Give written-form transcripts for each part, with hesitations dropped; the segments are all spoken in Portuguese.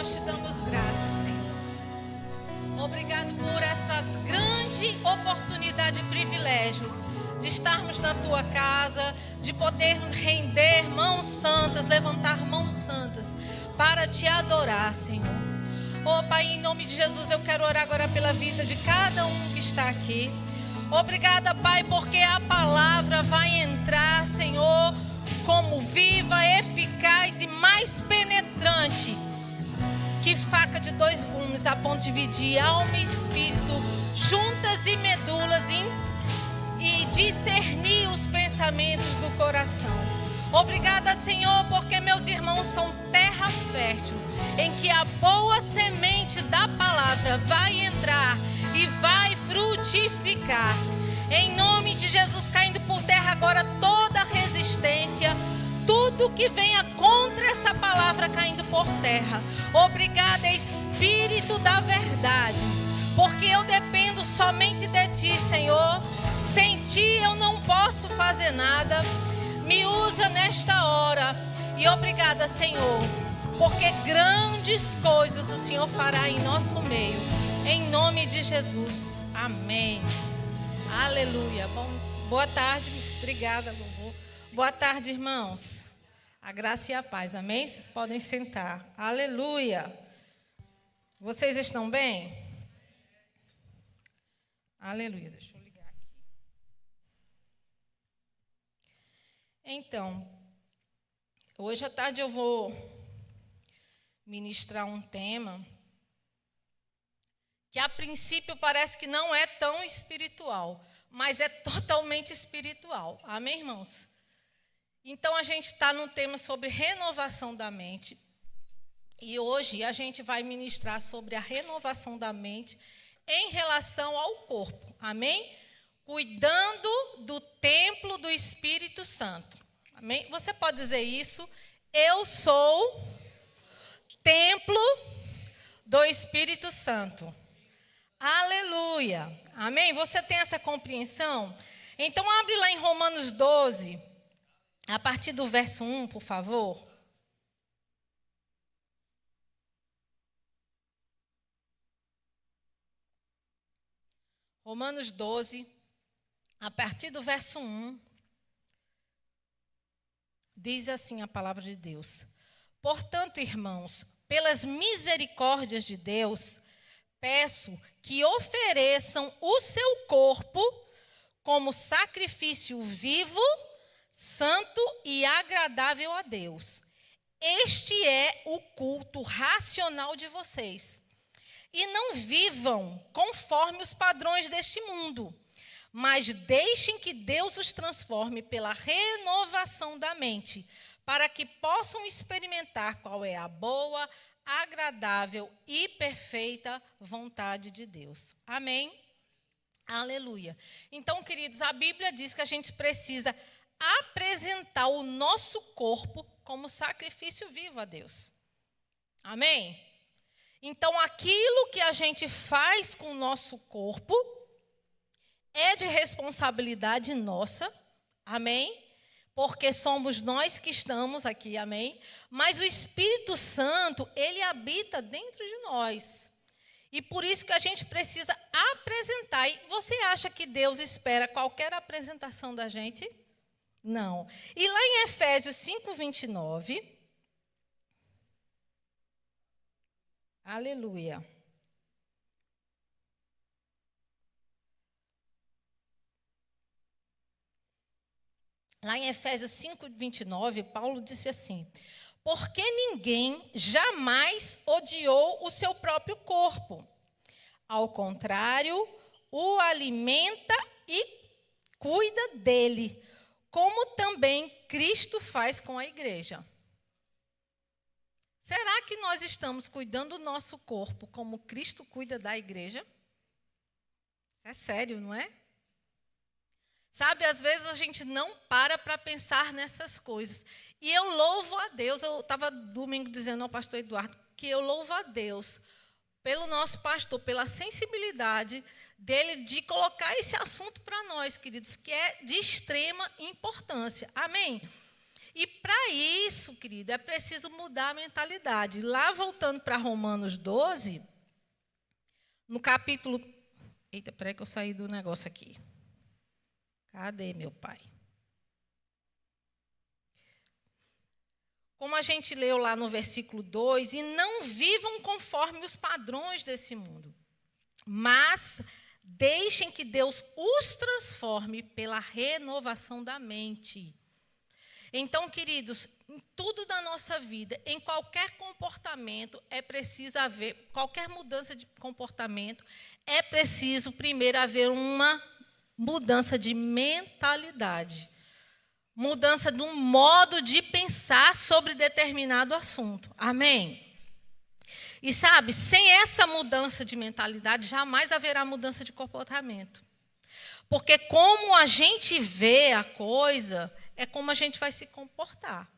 nós te damos graças, Senhor. Obrigado por essa grande oportunidade e privilégio de estarmos na tua casa, de podermos render mãos santas, levantar mãos santas para te adorar, Senhor. Oh, Pai, em nome de Jesus, eu quero orar agora pela vida de cada um que está aqui. Obrigada, Pai, porque a palavra vai entrar, Senhor, como viva, eficaz e mais penetrante que faca de 2 gumes, a ponto de dividir alma e espírito, juntas e medulas, e discernir os pensamentos do coração. Obrigada, Senhor, porque meus irmãos são terra fértil, em que a boa semente da palavra vai entrar e vai frutificar. Em nome de Jesus, caindo por terra agora toda resistência, tudo que venha contra essa palavra caindo por terra. Obrigada, Espírito da verdade, porque eu dependo somente de Ti, Senhor. Sem Ti eu não posso fazer nada. Me usa nesta hora. E obrigada, Senhor, porque grandes coisas o Senhor fará em nosso meio. Em nome de Jesus. Amém. Aleluia. Boa tarde. Obrigada, louvor. Boa tarde, irmãos. A graça e a paz. Amém? Vocês podem sentar. Aleluia. Vocês estão bem? Aleluia. Deixa eu ligar aqui. Então, hoje à tarde eu vou ministrar um tema que a princípio parece que não é tão espiritual, mas é totalmente espiritual. Amém, irmãos? Então, a gente está num tema sobre renovação da mente. E hoje a gente vai ministrar sobre a renovação da mente em relação ao corpo. Amém? Cuidando do templo do Espírito Santo. Amém? Você pode dizer isso? Eu sou templo do Espírito Santo. Aleluia. Amém? Você tem essa compreensão? Então, abre lá em Romanos 12, a partir do verso 1, por favor. Romanos 12, a partir do verso 1, diz assim a palavra de Deus: Portanto, irmãos, pelas misericórdias de Deus, peço que ofereçam o seu corpo como sacrifício vivo, santo e agradável a Deus. Este é o culto racional de vocês. E não vivam conforme os padrões deste mundo, mas deixem que Deus os transforme pela renovação da mente, para que possam experimentar qual é a boa, agradável e perfeita vontade de Deus. Amém? Aleluia. Então, queridos, a Bíblia diz que a gente precisa apresentar o nosso corpo como sacrifício vivo a Deus. Amém? Então, aquilo que a gente faz com o nosso corpo é de responsabilidade nossa. Amém? Porque somos nós que estamos aqui, amém? Mas o Espírito Santo, ele habita dentro de nós. E por isso que a gente precisa apresentar. E você acha que Deus espera qualquer apresentação da gente? Não. E lá em Efésios 5:29, aleluia. Lá em Efésios 5:29, Paulo disse assim: porque ninguém jamais odiou o seu próprio corpo. Ao contrário, o alimenta e cuida dele, como também Cristo faz com a igreja. Será que nós estamos cuidando do nosso corpo como Cristo cuida da igreja? Isso é sério, não é? Sabe, às vezes a gente não para pensar nessas coisas. E eu louvo a Deus, eu estava domingo dizendo ao pastor Eduardo, que eu louvo a Deus pelo nosso pastor, pela sensibilidade dele de colocar esse assunto para nós, queridos, que é de extrema importância. Amém? E para isso, querido, é preciso mudar a mentalidade. Lá, voltando para Romanos 12, no capítulo... Eita, peraí que eu saí do negócio aqui. Cadê meu pai? Como a gente leu lá no versículo 2, e não vivam conforme os padrões desse mundo, mas deixem que Deus os transforme pela renovação da mente. Então, queridos, em tudo da nossa vida, em qualquer comportamento, é preciso haver, qualquer mudança de comportamento, é preciso primeiro haver uma mudança de mentalidade. Mudança de um modo de pensar sobre determinado assunto. Amém? E sabe, sem essa mudança de mentalidade, jamais haverá mudança de comportamento. Porque como a gente vê a coisa, é como a gente vai se comportar.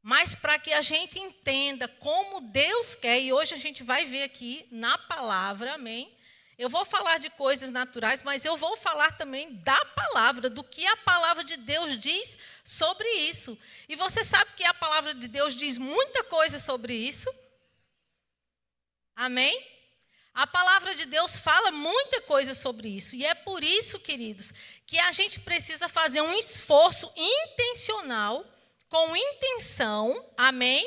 Mas para que a gente entenda como Deus quer, e hoje a gente vai ver aqui na palavra, amém? Eu vou falar de coisas naturais, mas eu vou falar também da palavra, do que a palavra de Deus diz sobre isso. E você sabe que a palavra de Deus diz muita coisa sobre isso? Amém? A palavra de Deus fala muita coisa sobre isso. E é por isso, queridos, que a gente precisa fazer um esforço intencional, com intenção, amém?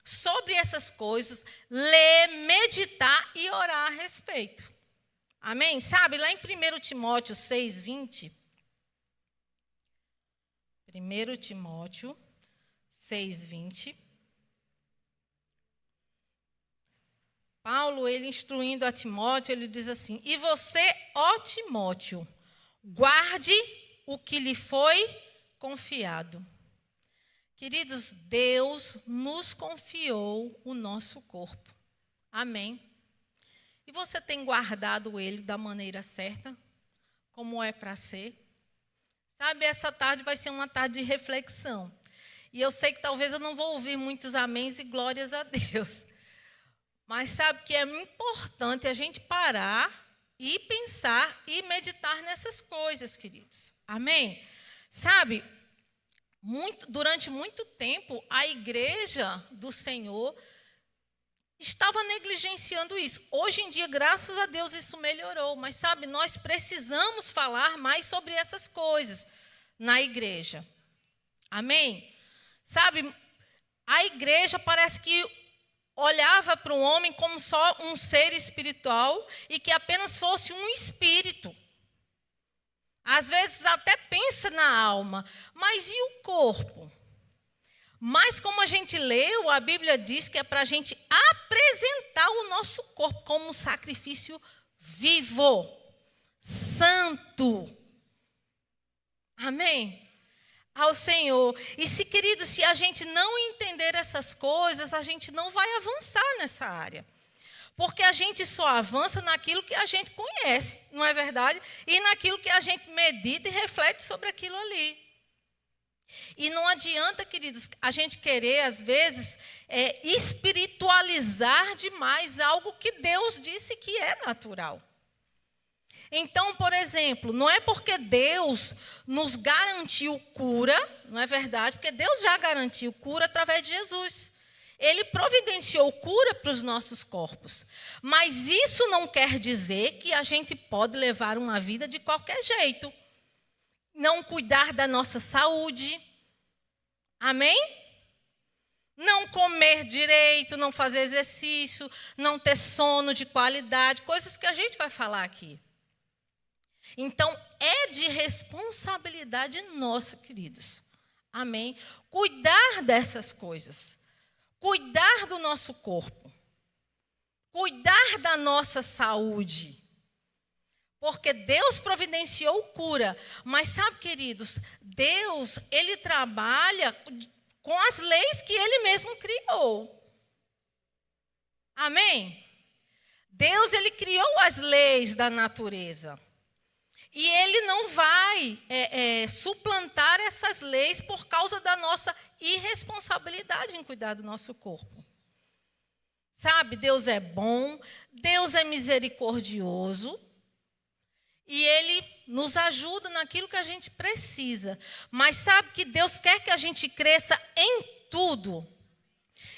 Sobre essas coisas, ler, meditar e orar a respeito. Amém? Sabe, lá em 1 Timóteo 6:20, 1 Timóteo 6:20, Paulo, ele instruindo a Timóteo, ele diz assim: e você, ó Timóteo, guarde o que lhe foi confiado. Queridos, Deus nos confiou o nosso corpo. Amém? E você tem guardado ele da maneira certa, como é para ser? Sabe, essa tarde vai ser uma tarde de reflexão. E eu sei que talvez eu não vou ouvir muitos améns e glórias a Deus. Mas sabe que é importante a gente parar e pensar e meditar nessas coisas, queridos. Amém? Sabe, durante muito tempo, a igreja do Senhor estava negligenciando isso. Hoje em dia, graças a Deus, isso melhorou. Mas, sabe, nós precisamos falar mais sobre essas coisas na igreja. Amém? Sabe, a igreja parece que olhava para o homem como só um ser espiritual e que apenas fosse um espírito. Às vezes até pensa na alma, mas e o corpo? Mas como a gente leu, a Bíblia diz que é para a gente apresentar o nosso corpo como um sacrifício vivo, santo. Amém? Ao Senhor. E se, querido, se a gente não entender essas coisas, a gente não vai avançar nessa área. Porque a gente só avança naquilo que a gente conhece, não é verdade? E naquilo que a gente medita e reflete sobre aquilo ali. E não adianta, queridos, a gente querer, às vezes, espiritualizar demais algo que Deus disse que é natural. Então, por exemplo, não é porque Deus nos garantiu cura, não é verdade? Porque Deus já garantiu cura através de Jesus. Ele providenciou cura para os nossos corpos. Mas isso não quer dizer que a gente pode levar uma vida de qualquer jeito. Não cuidar da nossa saúde. Amém? Não comer direito, não fazer exercício, não ter sono de qualidade, coisas que a gente vai falar aqui. Então, é de responsabilidade nossa, queridos. Amém? Cuidar dessas coisas. Cuidar do nosso corpo. Cuidar da nossa saúde. Porque Deus providenciou cura. Mas sabe, queridos, Deus, Ele trabalha com as leis que Ele mesmo criou. Amém? Deus, Ele criou as leis da natureza. E Ele não vai suplantar essas leis por causa da nossa irresponsabilidade em cuidar do nosso corpo. Sabe, Deus é bom, Deus é misericordioso. E Ele nos ajuda naquilo que a gente precisa. Mas sabe que Deus quer que a gente cresça em tudo.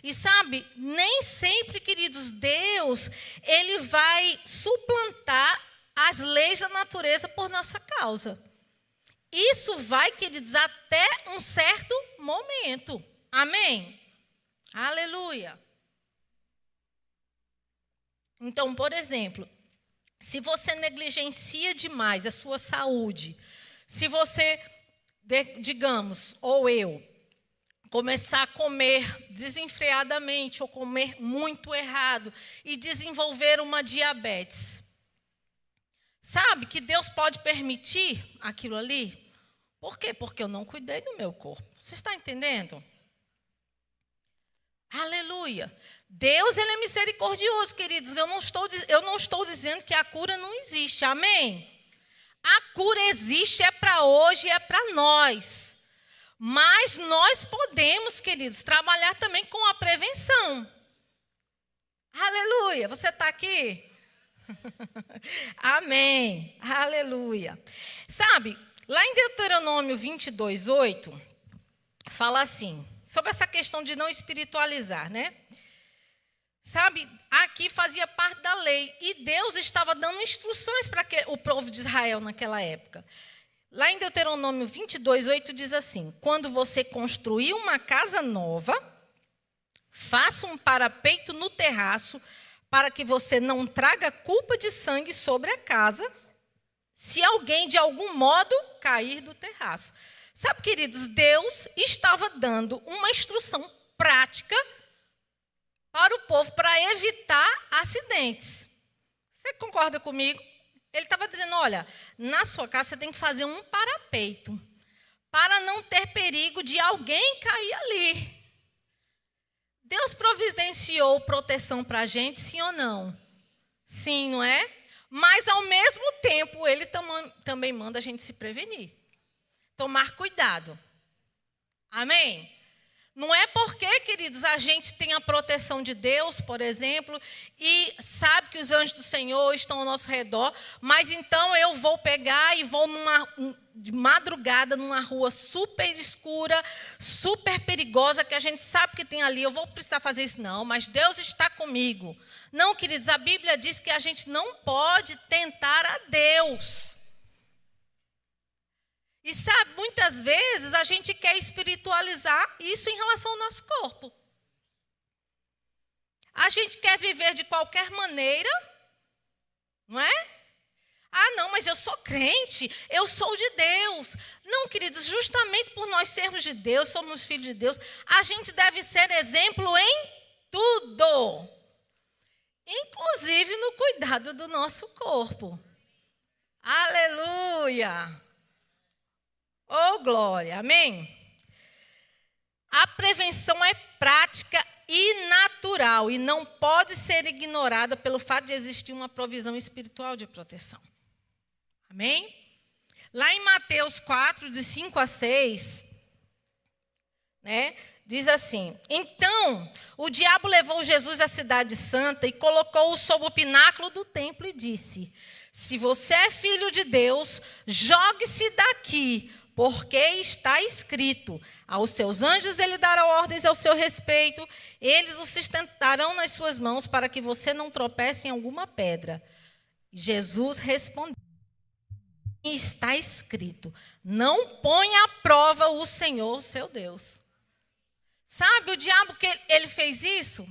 E sabe, nem sempre, queridos, Deus, Ele vai suplantar as leis da natureza por nossa causa. Isso vai, queridos, até um certo momento. Amém? Aleluia. Então, por exemplo, se você negligencia demais a sua saúde, se você, digamos, ou eu, começar a comer desenfreadamente ou comer muito errado e desenvolver uma diabetes, sabe que Deus pode permitir aquilo ali? Por quê? Porque eu não cuidei do meu corpo. Você está entendendo? Aleluia. Deus, Ele é misericordioso, queridos. Eu não estou dizendo que a cura não existe. Amém? A cura existe, é para hoje, é para nós. Mas nós podemos, queridos, trabalhar também com a prevenção. Aleluia. Você está aqui? Amém. Aleluia. Sabe, lá em Deuteronômio 22:8, fala assim, sobre essa questão de não espiritualizar, né? Sabe, aqui fazia parte da lei. E Deus estava dando instruções para o povo de Israel naquela época. Lá em Deuteronômio 22:8 diz assim: quando você construir uma casa nova, faça um parapeito no terraço, para que você não traga culpa de sangue sobre a casa, se alguém de algum modo cair do terraço. Sabe, queridos, Deus estava dando uma instrução prática para o povo para evitar acidentes. Você concorda comigo? Ele estava dizendo, olha, na sua casa você tem que fazer um parapeito, para não ter perigo de alguém cair ali. Deus providenciou proteção para a gente, sim ou não? Sim, não é? Mas, ao mesmo tempo, Ele também manda a gente se prevenir. Tomar cuidado. Amém? Não é porque, queridos, a gente tem a proteção de Deus, por exemplo, e sabe que os anjos do Senhor estão ao nosso redor, mas então eu vou pegar e vou de madrugada numa rua super escura, super perigosa, que a gente sabe que tem ali, eu vou precisar fazer isso. Não, mas Deus está comigo. Não, queridos, a Bíblia diz que a gente não pode tentar a Deus. E sabe, muitas vezes a gente quer espiritualizar isso em relação ao nosso corpo. A gente quer viver de qualquer maneira, não é? Ah, não, mas eu sou crente, eu sou de Deus. Não, queridos, justamente por nós sermos de Deus, somos filhos de Deus, a gente deve ser exemplo em tudo. Inclusive no cuidado do nosso corpo. Aleluia! Oh, glória, amém? A prevenção é prática e natural e não pode ser ignorada pelo fato de existir uma provisão espiritual de proteção. Amém? Lá em Mateus 4, de 5 a 6, né, diz assim: então, o diabo levou Jesus à cidade santa e colocou-o sob o pináculo do templo e disse: se você é filho de Deus, jogue-se daqui, porque está escrito, aos seus anjos ele dará ordens ao seu respeito, eles o sustentarão nas suas mãos para que você não tropece em alguma pedra. Jesus respondeu, está escrito, não ponha à prova o Senhor, seu Deus. Sabe, o diabo que ele fez isso?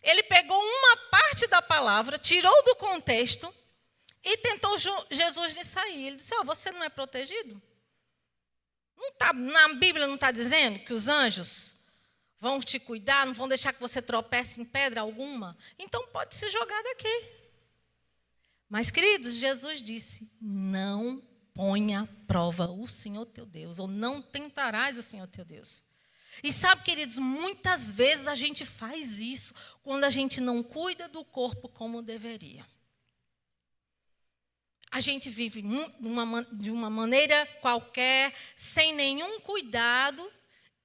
Ele pegou uma parte da palavra, tirou do contexto e tentou Jesus de sair. Ele disse, você não é protegido? Não tá, na Bíblia não está dizendo que os anjos vão te cuidar, não vão deixar que você tropece em pedra alguma? Então pode se jogar daqui. Mas, queridos, Jesus disse, não ponha à prova o Senhor teu Deus, ou não tentarás o Senhor teu Deus. E sabe, queridos, muitas vezes a gente faz isso quando a gente não cuida do corpo como deveria. A gente vive de uma maneira qualquer, sem nenhum cuidado,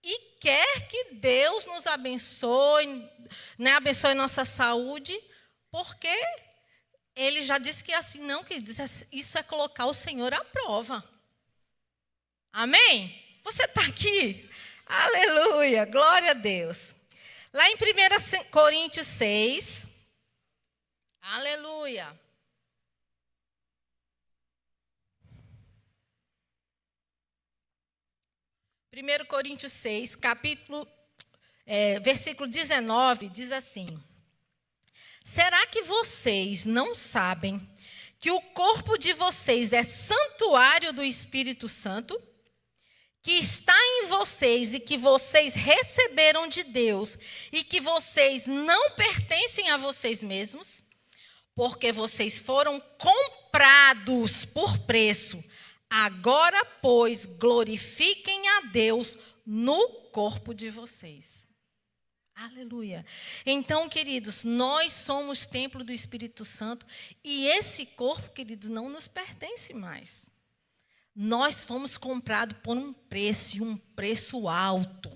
e quer que Deus nos abençoe, né, abençoe nossa saúde, porque ele já disse que é assim, não, queridos, isso é colocar o Senhor à prova. Amém? Você está aqui? Aleluia, glória a Deus. Lá em 1 Coríntios 6, aleluia. Primeiro Coríntios 6, versículo 19, diz assim: será que vocês não sabem que o corpo de vocês é santuário do Espírito Santo, que está em vocês e que vocês receberam de Deus e que vocês não pertencem a vocês mesmos? Porque vocês foram comprados por preço. Agora, pois, glorifiquem a Deus no corpo de vocês. Aleluia. Então, queridos, nós somos templo do Espírito Santo e esse corpo, queridos, não nos pertence mais. Nós fomos comprados por um preço, e um preço alto.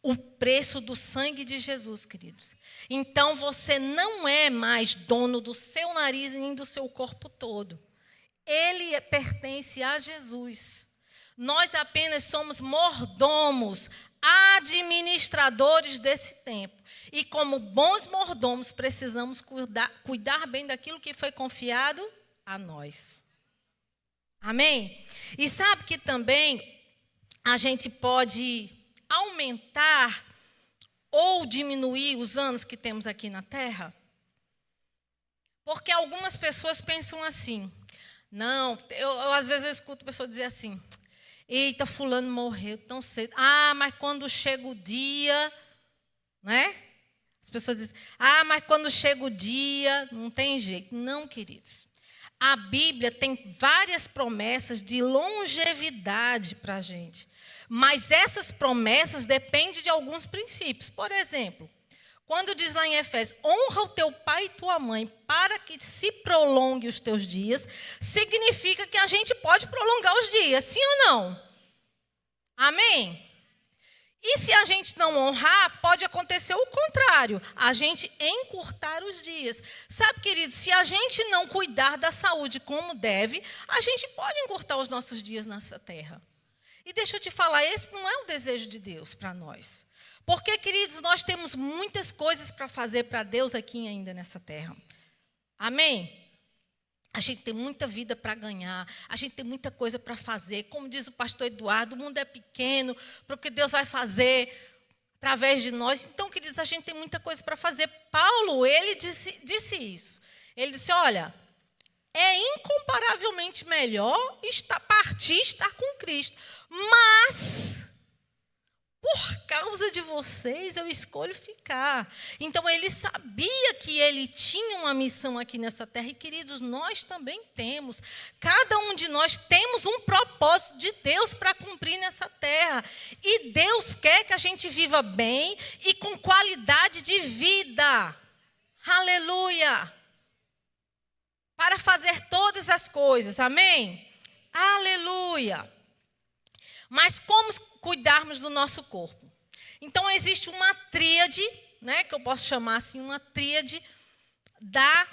O preço do sangue de Jesus, queridos. Então, você não é mais dono do seu nariz nem do seu corpo todo. Ele pertence a Jesus. Nós apenas somos mordomos, administradores desse tempo. E como bons mordomos, precisamos cuidar bem daquilo que foi confiado a nós. Amém? E sabe que também a gente pode aumentar ou diminuir os anos que temos aqui na Terra? Porque algumas pessoas pensam assim. Não, às vezes eu escuto pessoas dizer assim: eita, fulano morreu tão cedo. Ah, mas quando chega o dia, né? As pessoas dizem: ah, mas quando chega o dia, não tem jeito. Não, queridos. A Bíblia tem várias promessas de longevidade para a gente. Mas essas promessas dependem de alguns princípios. Por exemplo, quando diz lá em Efésios: honra o teu pai e tua mãe para que se prolongue os teus dias, significa que a gente pode prolongar os dias, sim ou não? Amém? E se a gente não honrar, pode acontecer o contrário, a gente encurtar os dias. Sabe, querido, se a gente não cuidar da saúde como deve, a gente pode encurtar os nossos dias nessa terra. E deixa eu te falar, esse não é o desejo de Deus para nós. Porque, queridos, nós temos muitas coisas para fazer para Deus aqui ainda nessa terra. Amém? A gente tem muita vida para ganhar, a gente tem muita coisa para fazer. Como diz o pastor Eduardo, o mundo é pequeno, porque Deus vai fazer através de nós. Então, queridos, a gente tem muita coisa para fazer. Paulo, ele disse isso. Ele disse: olha, é incomparavelmente melhor partir e estar com Cristo. Mas, por causa de vocês, eu escolho ficar. Então, ele sabia que ele tinha uma missão aqui nessa terra. E, queridos, nós também temos. Cada um de nós temos um propósito de Deus para cumprir nessa terra. E Deus quer que a gente viva bem e com qualidade de vida. Aleluia! Para fazer todas as coisas. Amém? Aleluia! Mas como cuidarmos do nosso corpo? Então, existe uma tríade, né, que eu posso chamar assim, uma tríade da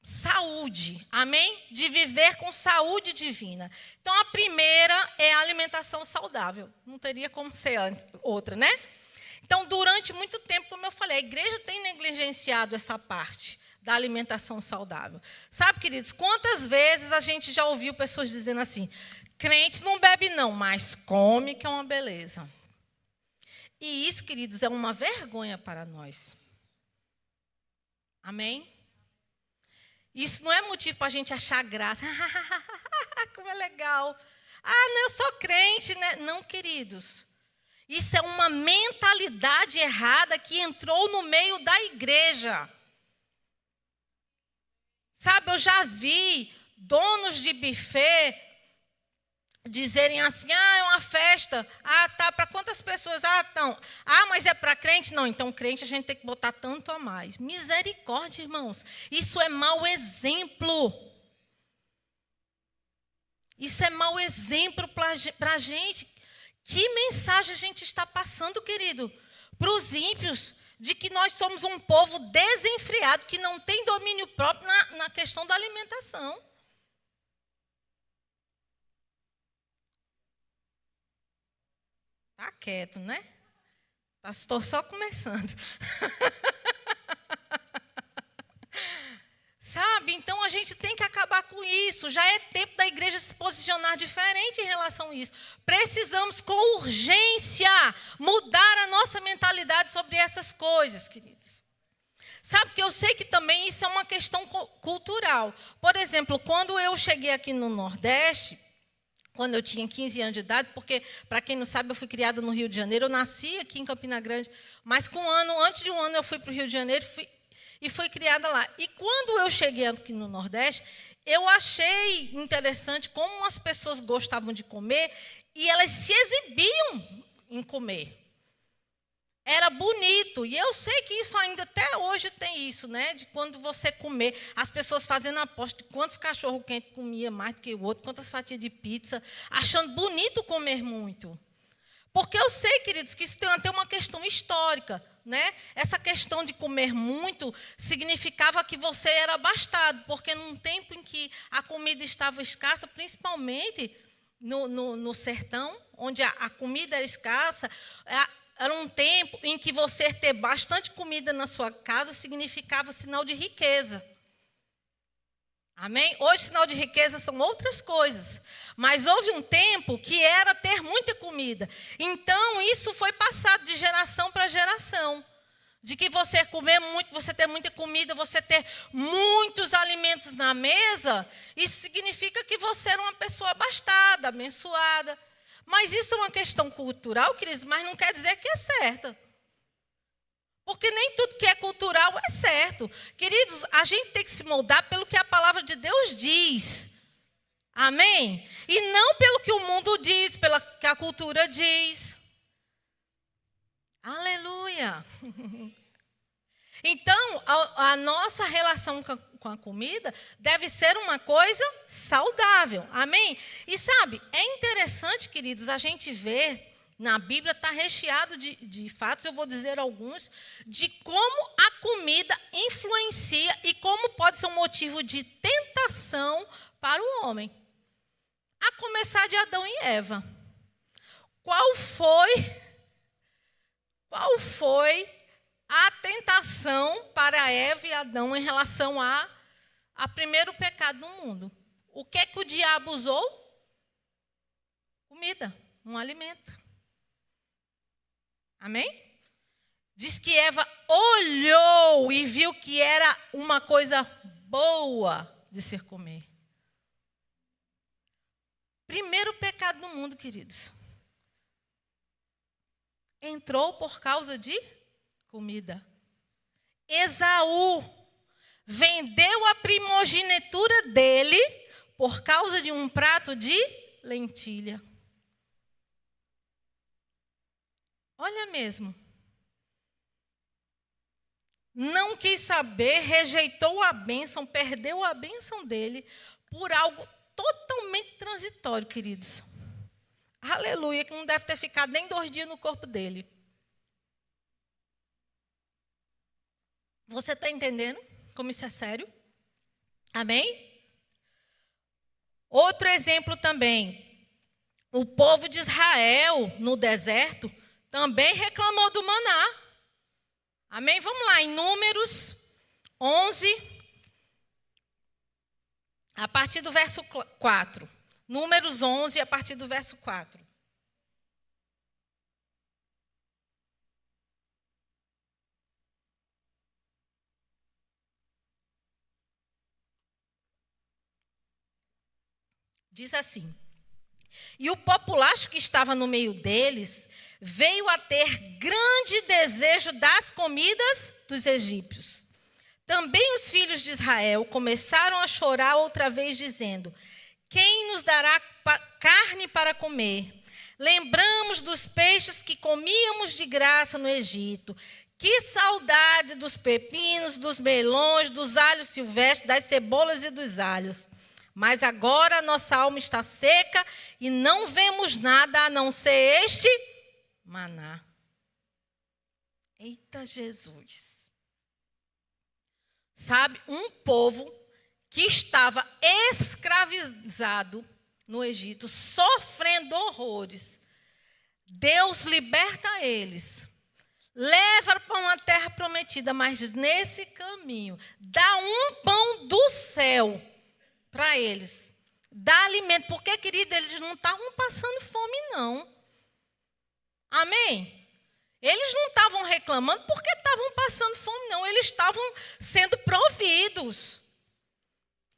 saúde, amém? De viver com saúde divina. Então, a primeira é a alimentação saudável. Não teria como ser outra, né? Então, durante muito tempo, como eu falei, a igreja tem negligenciado essa parte da alimentação saudável. Sabe, queridos, quantas vezes a gente já ouviu pessoas dizendo assim: crente não bebe não, mas come, que é uma beleza. E isso, queridos, é uma vergonha para nós. Amém? Isso não é motivo para a gente achar graça. Como é legal. Ah, não, eu sou crente, né? Não, queridos. Isso é uma mentalidade errada que entrou no meio da igreja. Sabe, eu já vi donos de buffet dizerem assim: ah, é uma festa. Ah, tá, para quantas pessoas? Ah, então. Ah, mas é para crente? Não, então crente a gente tem que botar tanto a mais. Misericórdia, irmãos. Isso é mau exemplo. Isso é mau exemplo para a gente. Que mensagem a gente está passando, querido? Para os ímpios. de que nós somos um povo desenfreado, que não tem domínio próprio na questão da alimentação. Tá quieto, né? Estou só começando. Sabe? Então, a gente tem que acabar com isso. Já é tempo da igreja se posicionar diferente em relação a isso. Precisamos, com urgência, mudar a nossa mentalidade sobre essas coisas, queridos. Sabe que eu sei que também isso é uma questão cultural. Por exemplo, quando eu cheguei aqui no Nordeste, quando eu tinha 15 anos de idade, porque, para quem não sabe, eu fui criada no Rio de Janeiro, eu nasci aqui em Campina Grande, mas antes de um ano eu fui para o Rio de Janeiro e fui criada lá. E quando eu cheguei aqui no Nordeste, eu achei interessante como as pessoas gostavam de comer e elas se exibiam em comer. Era bonito. E eu sei que isso ainda até hoje tem isso, né? De quando você comer, as pessoas fazendo aposta de quantos cachorro-quente comia mais do que o outro, quantas fatias de pizza, achando bonito comer muito. Porque eu sei, queridos, que isso tem até uma questão histórica, né? Essa questão de comer muito significava que você era abastado, porque num tempo em que a comida estava escassa, principalmente no sertão, onde a comida era escassa, era um tempo em que você ter bastante comida na sua casa significava sinal de riqueza. Amém? Hoje, sinal de riqueza são outras coisas. Mas houve um tempo que era ter muita comida. Então, isso foi passado de geração para geração. De que você comer muito, você ter muita comida, você ter muitos alimentos na mesa, isso significa que você era uma pessoa abastada, abençoada. Mas isso é uma questão cultural, queridos, mas não quer dizer que é certa. Porque nem tudo que é cultural é certo. Queridos, a gente tem que se moldar pelo que a palavra de Deus diz. Amém? E não pelo que o mundo diz, pelo que a cultura diz. Aleluia! Então, a nossa relação com a comida deve ser uma coisa saudável. Amém? E sabe, é interessante, queridos, a gente ver... Na Bíblia está recheado de fatos, eu vou dizer alguns, de como a comida influencia e como pode ser um motivo de tentação para o homem. A começar de Adão e Eva. Qual foi a tentação para Eva e Adão em relação a primeiro pecado do mundo? O que é que o diabo usou? Comida, um alimento. Amém? Diz que Eva olhou e viu que era uma coisa boa de se comer. Primeiro pecado do mundo, queridos. Entrou por causa de comida. Esaú vendeu a primogenitura dele por causa de um prato de lentilha. Olha mesmo. Não quis saber, rejeitou a bênção, perdeu a bênção dele por algo totalmente transitório, queridos. Aleluia, que não deve ter ficado nem 2 dias no corpo dele. Você está entendendo como isso é sério? Amém? Outro exemplo também. O povo de Israel, no deserto, também reclamou do maná. Amém? Vamos lá, em Números 11, a partir do verso 4. Números 11, a partir do verso 4. Diz assim: e o populacho que estava no meio deles veio a ter grande desejo das comidas dos egípcios. Também os filhos de Israel começaram a chorar outra vez, dizendo: quem nos dará carne para comer? Lembramos dos peixes que comíamos de graça no Egito. Que saudade dos pepinos, dos melões, dos alhos silvestres, das cebolas e dos alhos. Mas agora nossa alma está seca e não vemos nada a não ser este maná. Eita Jesus. Sabe, um povo que estava escravizado no Egito, sofrendo horrores. Deus liberta eles, leva para uma terra prometida, mas nesse caminho, dá um pão do céu para eles. Dá alimento, porque, querido, eles não estavam passando fome, não. Amém? Eles não estavam reclamando porque estavam passando fome, não. Eles estavam sendo providos.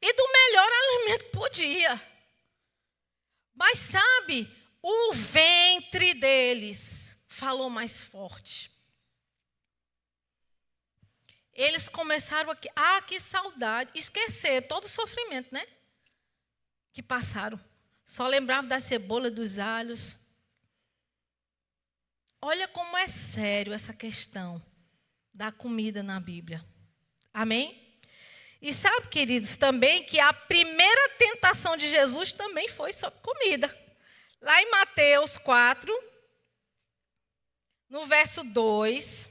E do melhor alimento que podia. Mas sabe, o ventre deles falou mais forte. Eles começaram aqui, que saudade. Esquecer todo o sofrimento, né? Que passaram. Só lembravam da cebola, dos alhos. Olha como é sério essa questão da comida na Bíblia. Amém? E sabe, queridos, também que a primeira tentação de Jesus também foi sobre comida. Lá em Mateus 4, no verso 2,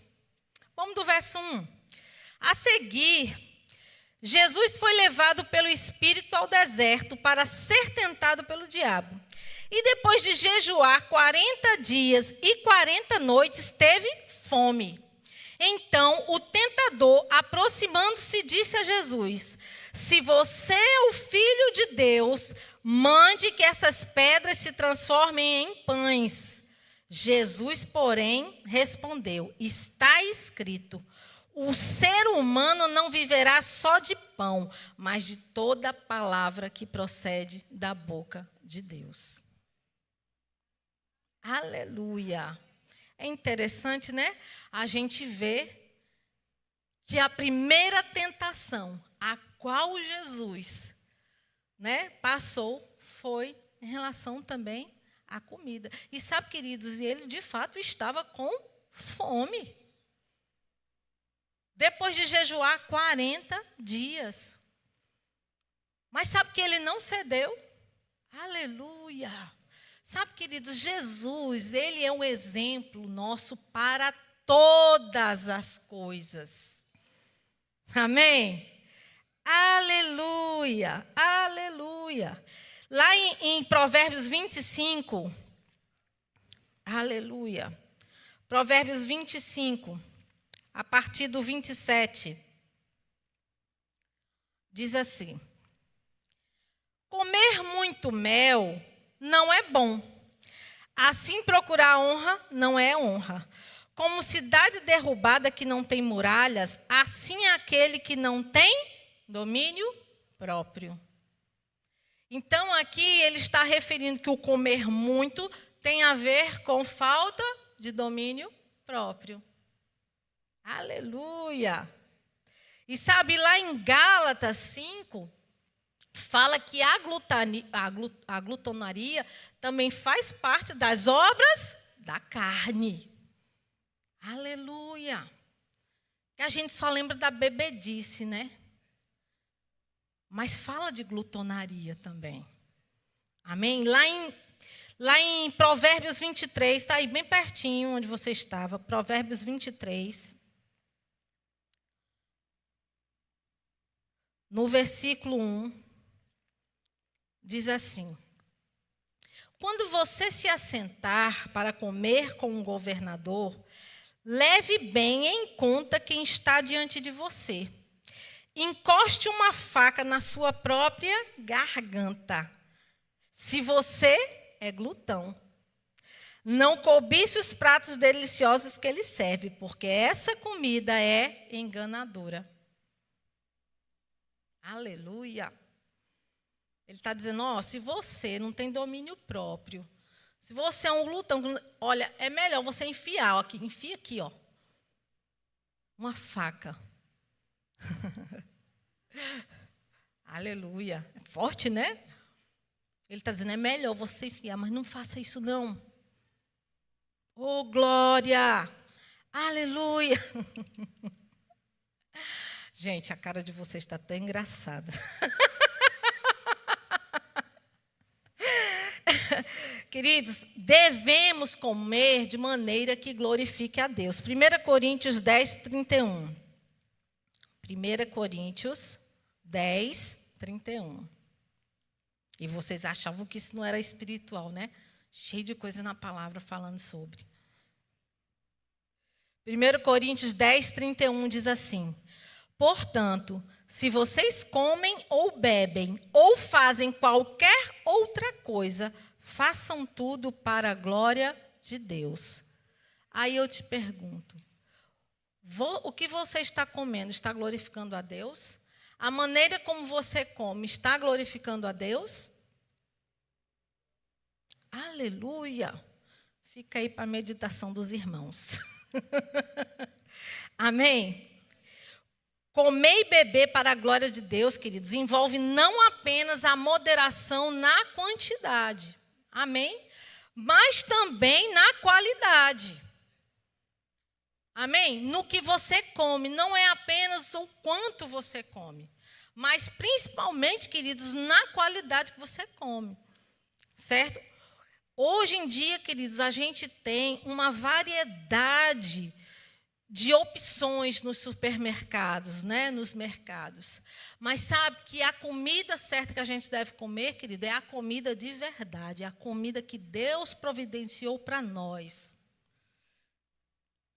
vamos do verso 1. A seguir, Jesus foi levado pelo Espírito ao deserto para ser tentado pelo diabo. E depois de jejuar 40 dias e 40 noites, teve fome. Então, o tentador, aproximando-se, disse a Jesus: se você é o Filho de Deus, mande que essas pedras se transformem em pães. Jesus, porém, respondeu: está escrito, o ser humano não viverá só de pão, mas de toda palavra que procede da boca de Deus. Aleluia. É interessante, né? A gente vê que a primeira tentação a qual Jesus, né, passou foi em relação também à comida. E sabe, queridos, ele de fato estava com fome. Depois de jejuar 40 dias. Mas sabe que ele não cedeu? Aleluia. Sabe, queridos, Jesus, ele é um exemplo nosso para todas as coisas. Amém? Aleluia, aleluia. Lá em Provérbios 25, aleluia. Provérbios 25, a partir do 27, diz assim: comer muito mel não é bom. Assim procurar honra não é honra. Como cidade derrubada que não tem muralhas, assim é aquele que não tem domínio próprio. Então aqui ele está referindo que o comer muito tem a ver com falta de domínio próprio. Aleluia! E sabe, lá em Gálatas 5, fala que a glutonaria também faz parte das obras da carne. Aleluia! Que a gente só lembra da bebedice, né? Mas fala de glutonaria também. Amém? Lá em Provérbios 23, está aí bem pertinho onde você estava. Provérbios 23. No versículo 1. Diz assim: quando você se assentar para comer com um governador, leve bem em conta quem está diante de você. Encoste uma faca na sua própria garganta. Se você é glutão, não cobice os pratos deliciosos que ele serve, porque essa comida é enganadora. Aleluia. Ele está dizendo, se você não tem domínio próprio, se você é um glutão, olha, é melhor você enfia aqui, ó, uma faca. Aleluia. É forte, né? Ele está dizendo, é melhor você enfiar, mas não faça isso não. Oh, glória! Aleluia! Gente, a cara de vocês está tão engraçada. Queridos, devemos comer de maneira que glorifique a Deus. 1 Coríntios 10, 31. 1 Coríntios 10, 31. E vocês achavam que isso não era espiritual, né? Cheio de coisa na palavra falando sobre. 1 Coríntios 10, 31 diz assim: portanto, se vocês comem ou bebem ou fazem qualquer outra coisa, façam tudo para a glória de Deus. Aí eu te pergunto, o que você está comendo está glorificando a Deus? A maneira como você come está glorificando a Deus? Aleluia! Fica aí para a meditação dos irmãos. Amém? Comer e beber para a glória de Deus, queridos, envolve não apenas a moderação na quantidade, amém? Mas também na qualidade. Amém? No que você come, não é apenas o quanto você come, mas principalmente, queridos, na qualidade que você come, certo? Hoje em dia, queridos, a gente tem uma variedade de opções nos supermercados, né, nos mercados. Mas sabe que a comida certa que a gente deve comer, querido, é a comida de verdade, é a comida que Deus providenciou para nós.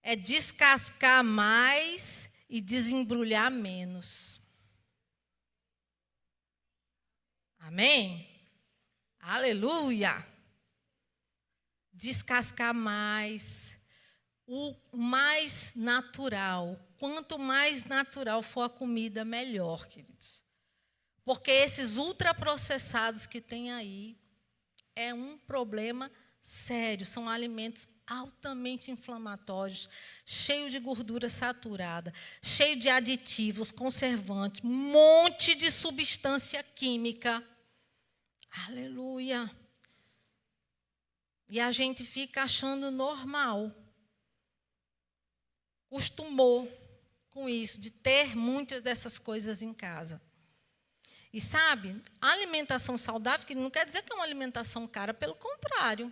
É descascar mais e desembrulhar menos. Amém? Aleluia! Descascar mais, o mais natural. Quanto mais natural for a comida, melhor, queridos. Porque esses ultraprocessados que tem aí é um problema sério. São alimentos altamente inflamatórios, cheios de gordura saturada, cheio de aditivos, conservantes, um monte de substância química. Aleluia! E a gente fica achando normal. Acostumou com isso, de ter muitas dessas coisas em casa. E sabe, a alimentação saudável, que não quer dizer que é uma alimentação cara, pelo contrário.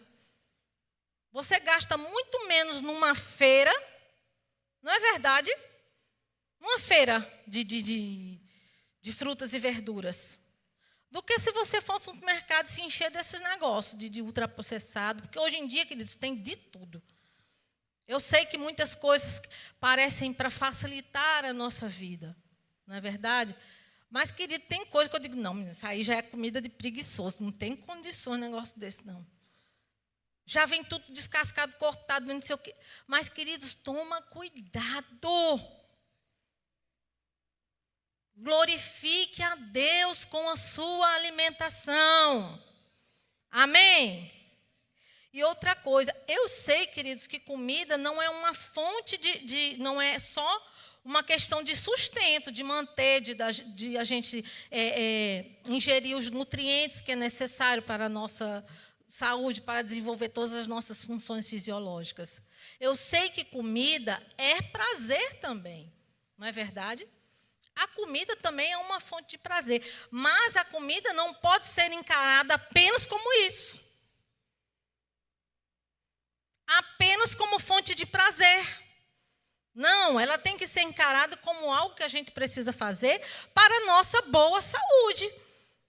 Você gasta muito menos numa feira, não é verdade? Numa feira de frutas e verduras. Do que se você for ao supermercado e se encher desses negócios de ultraprocessado. Porque hoje em dia, queridos, tem de tudo. Eu sei que muitas coisas parecem para facilitar a nossa vida. Não é verdade? Mas, querido, tem coisa que eu digo, não, menina, isso aí já é comida de preguiçoso. Não tem condições um negócio desse, não. Já vem tudo descascado, cortado, não sei o quê. Mas, queridos, toma cuidado. Glorifique a Deus com a sua alimentação. Amém? E outra coisa, eu sei, queridos, que comida não é uma fonte não é só uma questão de sustento, de manter, de a gente ingerir os nutrientes que é necessário para a nossa saúde, para desenvolver todas as nossas funções fisiológicas. Eu sei que comida é prazer também, não é verdade? A comida também é uma fonte de prazer, mas a comida não pode ser encarada apenas como isso. Apenas como fonte de prazer. Não, ela tem que ser encarada como algo que a gente precisa fazer para a nossa boa saúde,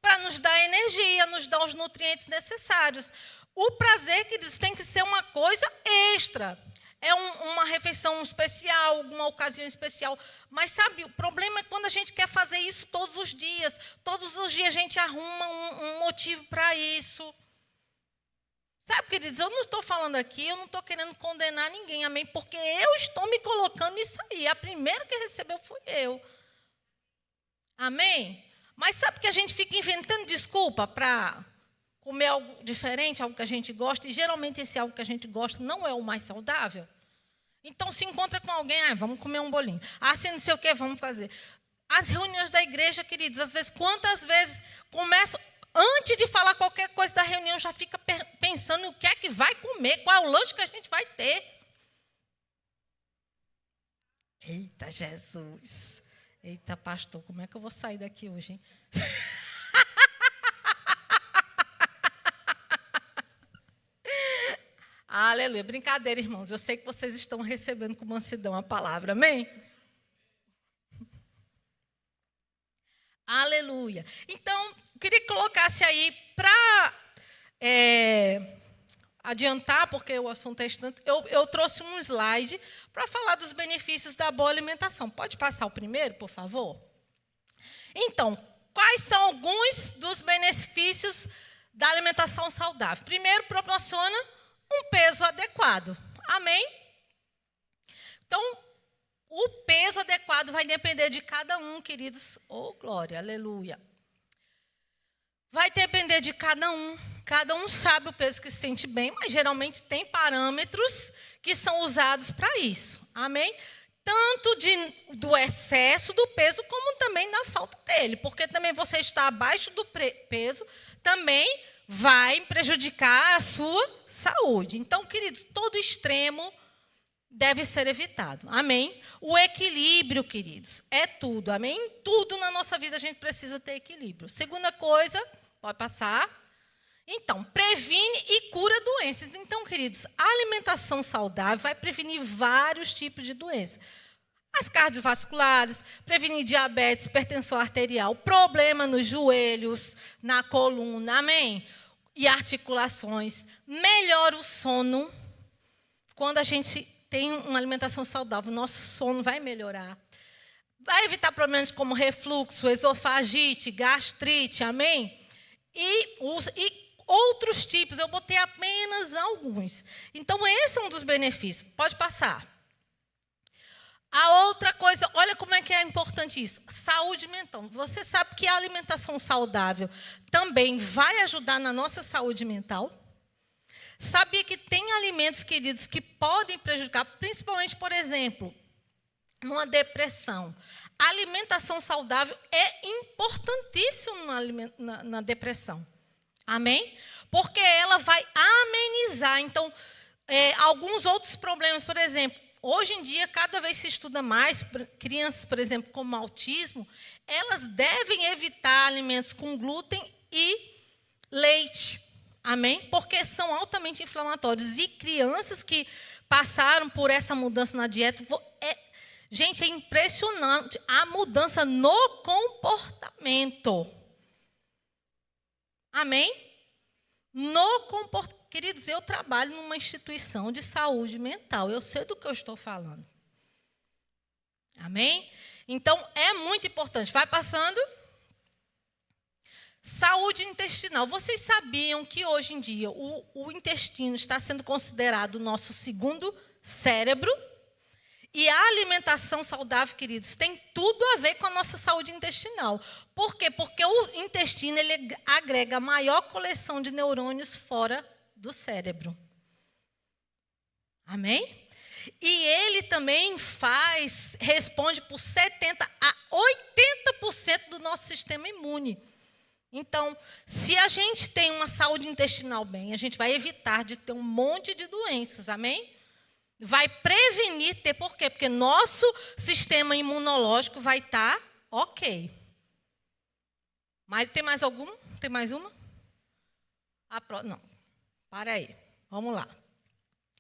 para nos dar energia, nos dar os nutrientes necessários. O prazer, queridos, tem que ser uma coisa extra. É uma refeição especial, uma ocasião especial. Mas, sabe, o problema é quando a gente quer fazer isso todos os dias. Todos os dias a gente arruma um motivo para isso. Sabe, queridos, eu não estou falando aqui, eu não estou querendo condenar ninguém, amém? Porque eu estou me colocando nisso aí. A primeira que recebeu fui eu. Amém? Mas sabe que a gente fica inventando desculpa para comer algo diferente, algo que a gente gosta, e geralmente esse algo que a gente gosta não é o mais saudável. Então, se encontra com alguém, vamos comer um bolinho. Se não sei o que, vamos fazer. As reuniões da igreja, queridos, às vezes, quantas vezes começam, antes de falar qualquer coisa da reunião, já fica pensando o que é que vai comer, qual é o lanche que a gente vai ter. Eita, Jesus. Eita, pastor, como é que eu vou sair daqui hoje, hein? Aleluia. Brincadeira, irmãos. Eu sei que vocês estão recebendo com mansidão a palavra. Amém? Aleluia. Então, eu queria que colocasse aí para adiantar, porque o assunto é tanto, eu trouxe um slide para falar dos benefícios da boa alimentação. Pode passar o primeiro, por favor? Então, quais são alguns dos benefícios da alimentação saudável? Primeiro, proporciona um peso adequado. Amém? Então, o peso adequado vai depender de cada um, queridos. Oh, glória, aleluia. Vai depender de cada um. Cada um sabe o peso que se sente bem, mas geralmente tem parâmetros que são usados para isso. Amém? Tanto do excesso do peso, como também da falta dele. Porque também você está abaixo do peso, também vai prejudicar a sua saúde. Então, queridos, todo extremo deve ser evitado. Amém? O equilíbrio, queridos, é tudo. Amém? Em tudo na nossa vida a gente precisa ter equilíbrio. Segunda coisa, pode passar. Então, previne e cura doenças. Então, queridos, a alimentação saudável vai prevenir vários tipos de doenças. As cardiovasculares, prevenir diabetes, hipertensão arterial, problema nos joelhos, na coluna, amém? E articulações. Melhora o sono. Quando a gente tem uma alimentação saudável, o nosso sono vai melhorar. Vai evitar problemas como refluxo, esofagite, gastrite, amém? E outros tipos, eu botei apenas alguns. Então, esse é um dos benefícios. Pode passar. A outra coisa, olha como é que é importante isso. Saúde mental. Você sabe que a alimentação saudável também vai ajudar na nossa saúde mental? Sabia que tem alimentos, queridos, que podem prejudicar, principalmente, por exemplo, numa depressão. A alimentação saudável é importantíssima na depressão. Amém? Porque ela vai amenizar. Então, alguns outros problemas, por exemplo, hoje em dia, cada vez se estuda mais, crianças, por exemplo, com autismo, elas devem evitar alimentos com glúten e leite. Amém? Porque são altamente inflamatórios. E crianças que passaram por essa mudança na dieta, gente, é impressionante a mudança no comportamento. Amém? Queridos, eu trabalho numa instituição de saúde mental. Eu sei do que eu estou falando. Amém? Então, é muito importante. Vai passando. Saúde intestinal. Vocês sabiam que hoje em dia o intestino está sendo considerado o nosso segundo cérebro? E a alimentação saudável, queridos, tem tudo a ver com a nossa saúde intestinal. Por quê? Porque o intestino ele agrega a maior coleção de neurônios fora do cérebro. Amém? E ele também responde por 70% a 80% do nosso sistema imune. Então, se a gente tem uma saúde intestinal bem, a gente vai evitar de ter um monte de doenças, amém? Vai prevenir ter, por quê? Porque nosso sistema imunológico vai estar ok. Mas tem mais algum? Tem mais uma? Não, para aí. Vamos lá.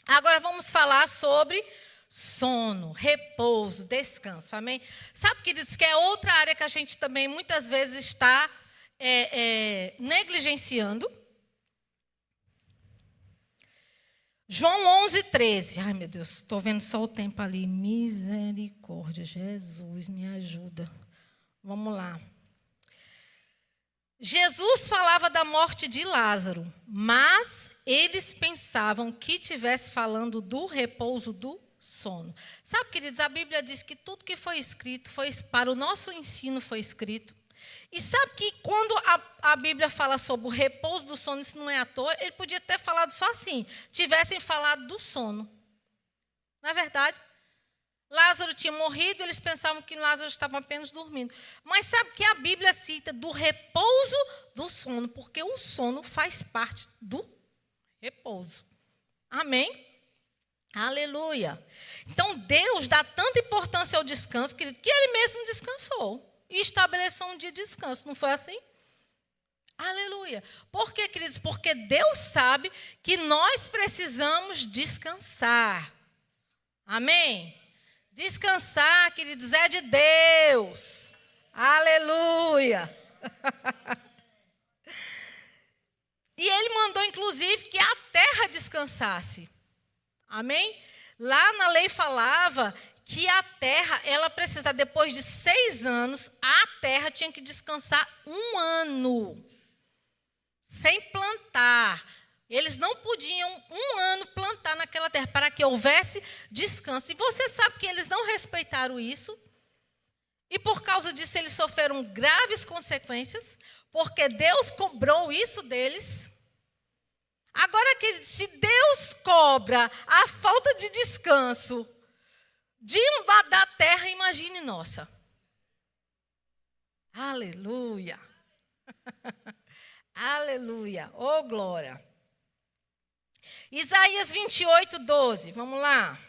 Agora vamos falar sobre sono, repouso, descanso, amém? Sabe, queridos, que é outra área que a gente também muitas vezes está negligenciando. João 11:13. Ai, meu Deus, estou vendo só o tempo ali. Misericórdia, Jesus, me ajuda. Vamos lá. Jesus falava da morte de Lázaro, mas eles pensavam que estivesse falando do repouso do sono. Sabe, queridos, a Bíblia diz que tudo que foi escrito, para o nosso ensino foi escrito. E sabe que quando a Bíblia fala sobre o repouso do sono, isso não é à toa, ele podia ter falado só assim, tivessem falado do sono. Não é verdade? Lázaro tinha morrido, eles pensavam que Lázaro estava apenas dormindo. Mas sabe que a Bíblia cita do repouso do sono, porque o sono faz parte do repouso. Amém? Aleluia. Então, Deus dá tanta importância ao descanso, querido, que Ele mesmo descansou. E estabeleceu um dia de descanso, não foi assim? Aleluia. Por quê, queridos? Porque Deus sabe que nós precisamos descansar. Amém? Descansar, queridos, é de Deus. Aleluia. E ele mandou, inclusive, que a terra descansasse. Amém? Lá na lei falava que a terra, ela precisa, depois de 6 anos, a terra tinha que descansar 1 ano. Sem plantar. Eles não podiam 1 ano plantar naquela terra para que houvesse descanso. E você sabe que eles não respeitaram isso. E por causa disso eles sofreram graves consequências, porque Deus cobrou isso deles. Agora, se Deus cobra a falta de descanso da terra, imagine nossa. Aleluia. Aleluia. Oh, glória. Isaías 28, 12. Vamos lá.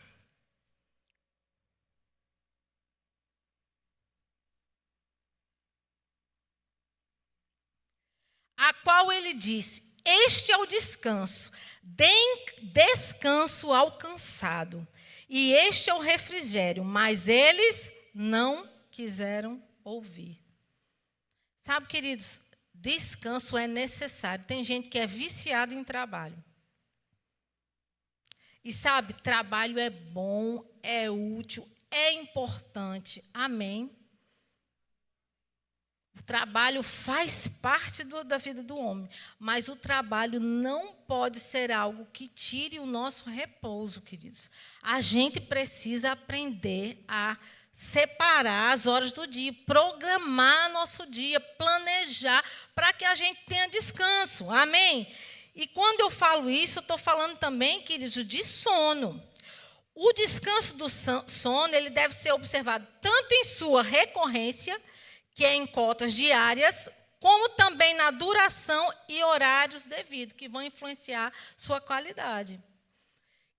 A qual ele disse: este é o descanso. Deem descanso ao cansado. E este é o refrigério. Mas eles não quiseram ouvir. Sabe, queridos, descanso é necessário. Tem gente que é viciada em trabalho. E sabe, trabalho é bom, é útil, é importante. Amém? O trabalho faz parte da vida do homem. Mas o trabalho não pode ser algo que tire o nosso repouso, queridos. A gente precisa aprender a separar as horas do dia, programar nosso dia, planejar para que a gente tenha descanso. Amém? E quando eu falo isso, eu estou falando também, queridos, de sono. O descanso do sono, ele deve ser observado tanto em sua recorrência, que é em cotas diárias, como também na duração e horários devidos, que vão influenciar sua qualidade.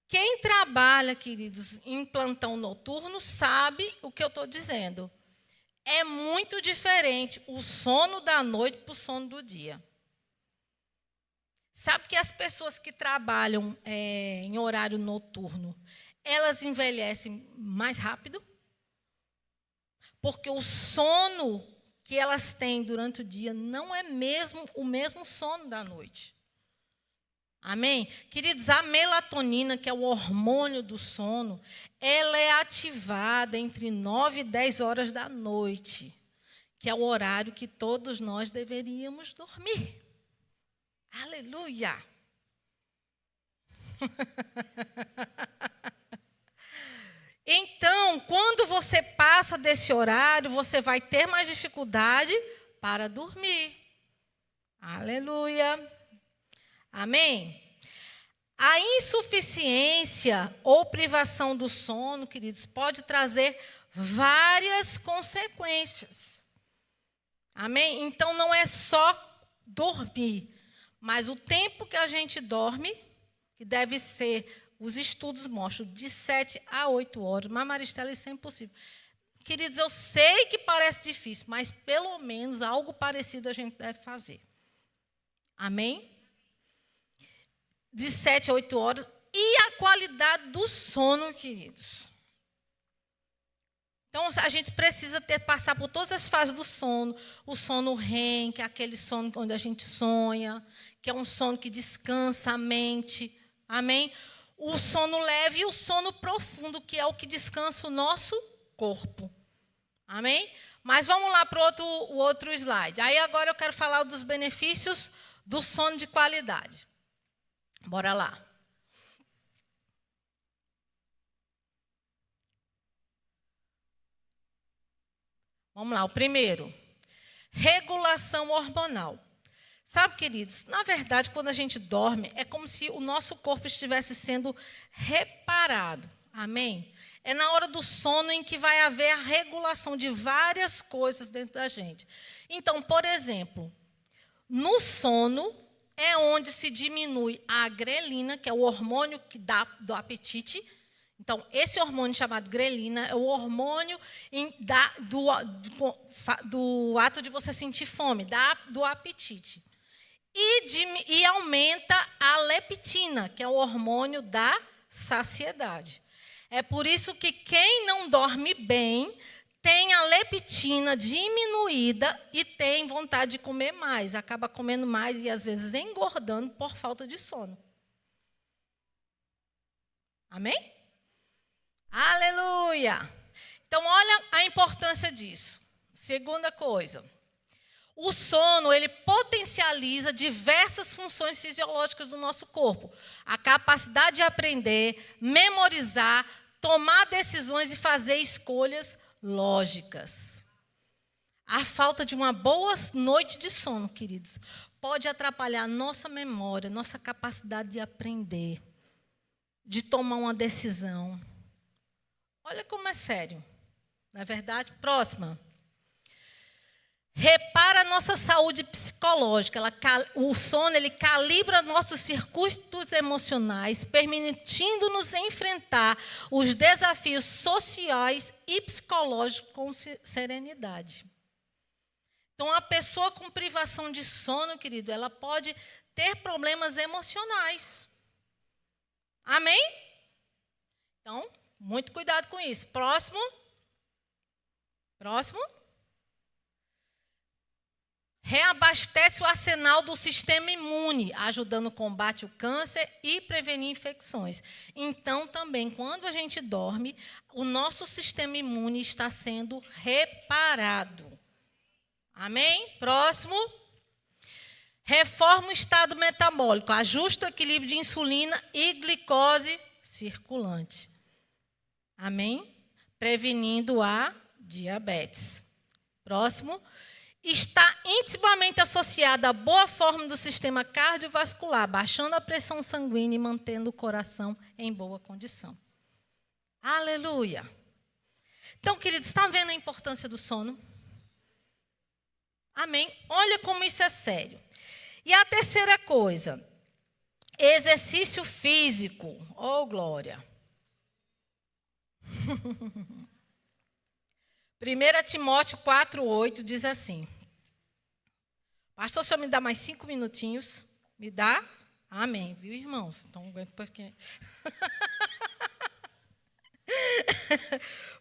Quem trabalha, queridos, em plantão noturno, sabe o que eu estou dizendo. É muito diferente o sono da noite para o sono do dia. Sabe que as pessoas que trabalham em horário noturno, elas envelhecem mais rápido? Porque o sono que elas têm durante o dia não é mesmo o mesmo sono da noite. Amém? Queridos, a melatonina, que é o hormônio do sono, ela é ativada entre 9 e 10 horas da noite, que é o horário que todos nós deveríamos dormir. Aleluia! Então, quando você passa desse horário, você vai ter mais dificuldade para dormir. Aleluia! Amém? A insuficiência ou privação do sono, queridos, pode trazer várias consequências. Amém? Então, não é só dormir, mas o tempo que a gente dorme, que deve ser, os estudos mostram, de 7 a 8 horas. Mas, Maristela, isso é impossível. Queridos, eu sei que parece difícil, mas pelo menos algo parecido a gente deve fazer. Amém? De 7 a 8 horas. E a qualidade do sono, queridos. Então, a gente precisa passar por todas as fases do sono. O sono REM, que é aquele sono onde a gente sonha, que é um sono que descansa a mente. Amém? O sono leve e o sono profundo, que é o que descansa o nosso corpo. Amém? Mas vamos lá para o outro slide. Aí agora eu quero falar dos benefícios do sono de qualidade. Bora lá. Vamos lá, o primeiro. Regulação hormonal. Sabe, queridos, na verdade, quando a gente dorme, é como se o nosso corpo estivesse sendo reparado. Amém? É na hora do sono em que vai haver a regulação de várias coisas dentro da gente. Então, por exemplo, no sono é onde se diminui a grelina, que é o hormônio que dá do apetite. Então, esse hormônio chamado grelina é o hormônio do ato de você sentir fome, do apetite. e aumenta a leptina, que é o hormônio da saciedade. É por isso que quem não dorme bem tem a leptina diminuída e tem vontade de comer mais, acaba comendo mais e às vezes engordando por falta de sono. Amém? Aleluia! Então, olha a importância disso. Segunda coisa, o sono, ele potencializa diversas funções fisiológicas do nosso corpo. A capacidade de aprender, memorizar, tomar decisões e fazer escolhas lógicas. A falta de uma boa noite de sono, queridos, pode atrapalhar nossa memória, nossa capacidade de aprender, de tomar uma decisão. Olha como é sério. Não é verdade? Próxima. Repara a nossa saúde psicológica. O sono, ele calibra nossos circuitos emocionais, permitindo-nos enfrentar os desafios sociais e psicológicos com serenidade. Então, a pessoa com privação de sono, querido, ela pode ter problemas emocionais. Amém? Então, muito cuidado com isso. Próximo. Reabastece o arsenal do sistema imune, ajudando no combate ao câncer e prevenir infecções. Então, também, quando a gente dorme, o nosso sistema imune está sendo reparado. Amém? Próximo. Reforma o estado metabólico, ajusta o equilíbrio de insulina e glicose circulante. Amém? Prevenindo a diabetes. Próximo. Está intimamente associada à boa forma do sistema cardiovascular, baixando a pressão sanguínea e mantendo o coração em boa condição. Aleluia! Então, queridos, estão vendo a importância do sono? Amém? Olha como isso é sério. E a terceira coisa, exercício físico. Oh, glória! 1 Timóteo 4:8 diz assim. Pastor, se eu me dá mais 5 minutinhos, me dá? Amém, viu, irmãos? Então, aguento um pouquinho.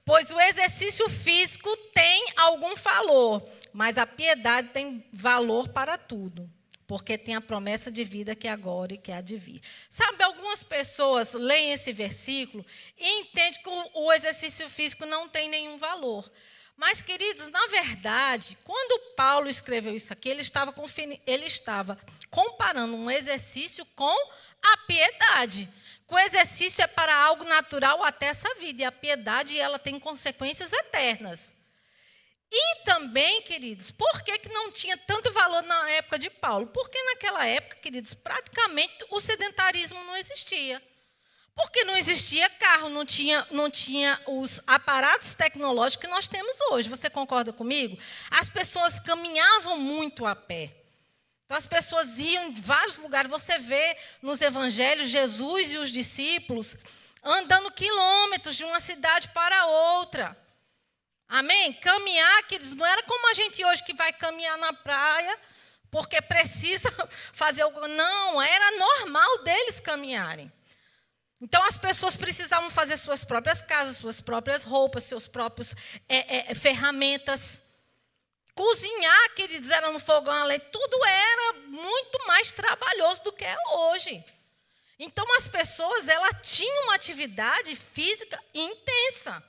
Pois o exercício físico tem algum valor, mas a piedade tem valor para tudo, porque tem a promessa de vida que é agora e que há de vir. Sabe, algumas pessoas leem esse versículo e entendem que o exercício físico não tem nenhum valor. Mas, queridos, na verdade, quando Paulo escreveu isso aqui, ele estava comparando um exercício com a piedade. O exercício é para algo natural até essa vida, e a piedade, ela tem consequências eternas. E também, queridos, por que não tinha tanto valor na época de Paulo? Porque naquela época, queridos, praticamente o sedentarismo não existia. Porque não existia carro, não tinha os aparatos tecnológicos que nós temos hoje. Você concorda comigo? As pessoas caminhavam muito a pé. Então, as pessoas iam em vários lugares. Você vê nos evangelhos Jesus e os discípulos andando quilômetros de uma cidade para outra. Amém? Caminhar, queridos, não era como a gente hoje que vai caminhar na praia porque precisa fazer algo. Não, era normal deles caminharem. Então, as pessoas precisavam fazer suas próprias casas, suas próprias roupas, seus próprios ferramentas. Cozinhar, queridos, era no fogão a lenha. Tudo era muito mais trabalhoso do que é hoje. Então, as pessoas, elas tinham uma atividade física intensa.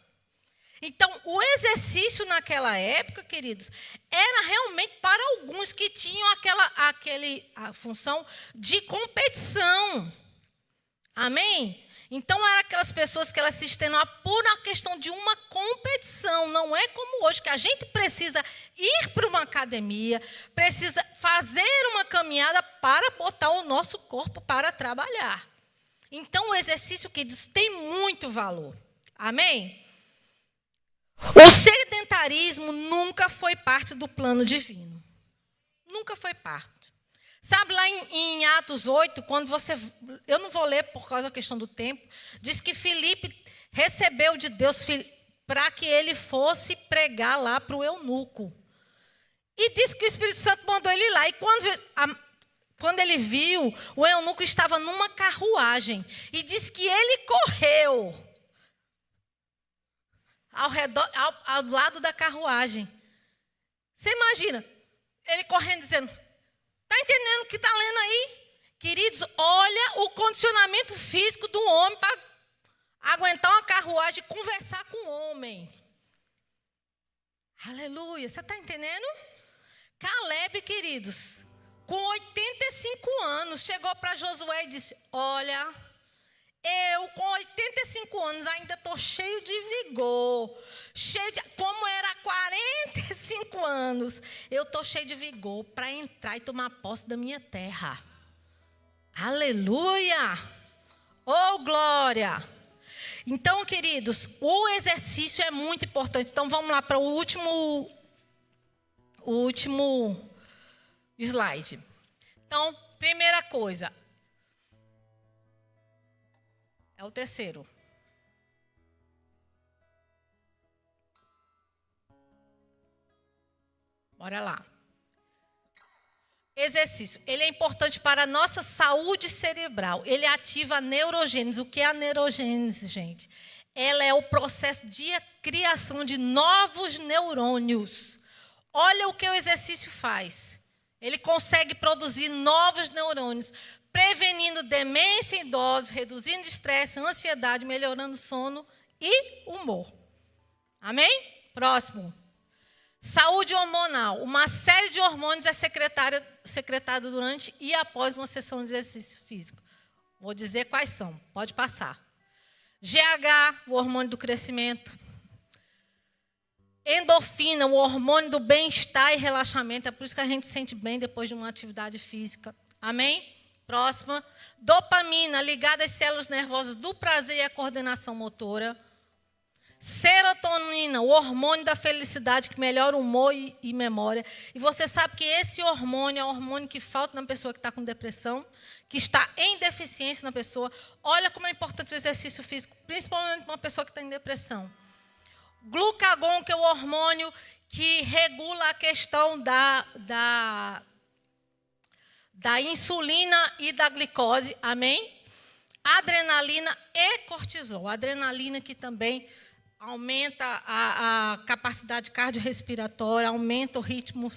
Então, o exercício naquela época, queridos, era realmente para alguns que tinham a função de competição. Amém? Então, eram aquelas pessoas que elas se extenuavam por uma questão de uma competição. Não é como hoje, que a gente precisa ir para uma academia, precisa fazer uma caminhada para botar o nosso corpo para trabalhar. Então, o exercício, queridos, tem muito valor. Amém? O sedentarismo nunca foi parte do plano divino. Nunca foi parte. Sabe, lá em Atos 8, quando você... Eu não vou ler por causa da questão do tempo. Diz que Filipe recebeu de Deus para que ele fosse pregar lá para o eunuco. E diz que o Espírito Santo mandou ele ir lá. E quando ele viu, o eunuco estava numa carruagem. E diz que ele correu ao lado da carruagem. Você imagina, ele correndo dizendo, está entendendo o que está lendo aí? Queridos, olha o condicionamento físico do homem para aguentar uma carruagem e conversar com o homem. Aleluia, você está entendendo? Caleb, queridos, com 85 anos, chegou para Josué e disse, olha, eu com 85 anos ainda estou cheio de vigor, como era há 45 anos, eu estou cheio de vigor para entrar e tomar posse da minha terra. Aleluia! Oh, glória! Então, queridos, o exercício é muito importante. Então, vamos lá para o último slide. Então, primeira coisa. É o terceiro. Bora lá. Exercício. Ele é importante para a nossa saúde cerebral. Ele ativa a neurogênese. O que é a neurogênese, gente? Ela é o processo de criação de novos neurônios. Olha o que o exercício faz. Ele consegue produzir novos neurônios, prevenindo demência em idosos, reduzindo estresse, ansiedade, melhorando o sono e humor. Amém? Próximo. Saúde hormonal. Uma série de hormônios é secretada durante e após uma sessão de exercício físico. Vou dizer quais são. Pode passar. GH, o hormônio do crescimento. Endorfina, o hormônio do bem-estar e relaxamento. É por isso que a gente se sente bem depois de uma atividade física. Amém? Próxima. Dopamina, ligada às células nervosas do prazer e à coordenação motora. Serotonina, o hormônio da felicidade que melhora o humor e memória. E você sabe que esse hormônio é o hormônio que falta na pessoa que está com depressão, que está em deficiência na pessoa. Olha como é importante o exercício físico, principalmente para uma pessoa que está em depressão. Glucagon, que é o hormônio que regula a questão da insulina e da glicose. Amém? Adrenalina e cortisol. Adrenalina que também aumenta a capacidade cardiorrespiratória, aumenta o ritmo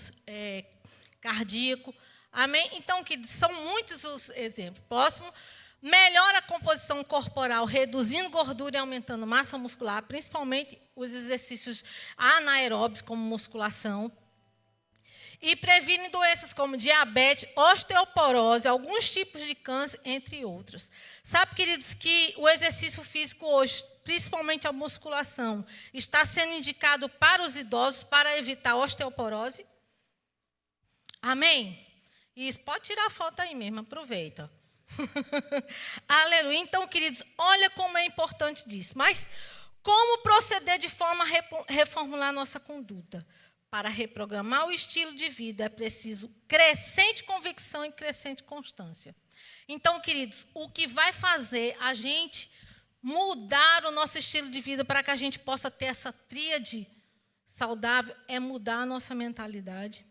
cardíaco. Amém? Então, são muitos os exemplos. Próximo, melhora a composição corporal, reduzindo gordura e aumentando massa muscular, principalmente os exercícios anaeróbicos, como musculação. E previne doenças como diabetes, osteoporose, alguns tipos de câncer, entre outros. Sabe, queridos, que o exercício físico hoje, principalmente a musculação, está sendo indicado para os idosos para evitar osteoporose? Amém? Isso, pode tirar a foto aí mesmo, aproveita. Aleluia. Então, queridos, olha como é importante disso. Mas como proceder de forma a reformular nossa conduta? Para reprogramar o estilo de vida é preciso crescente convicção e crescente constância. Então, queridos, o que vai fazer a gente mudar o nosso estilo de vida para que a gente possa ter essa tríade saudável é mudar a nossa mentalidade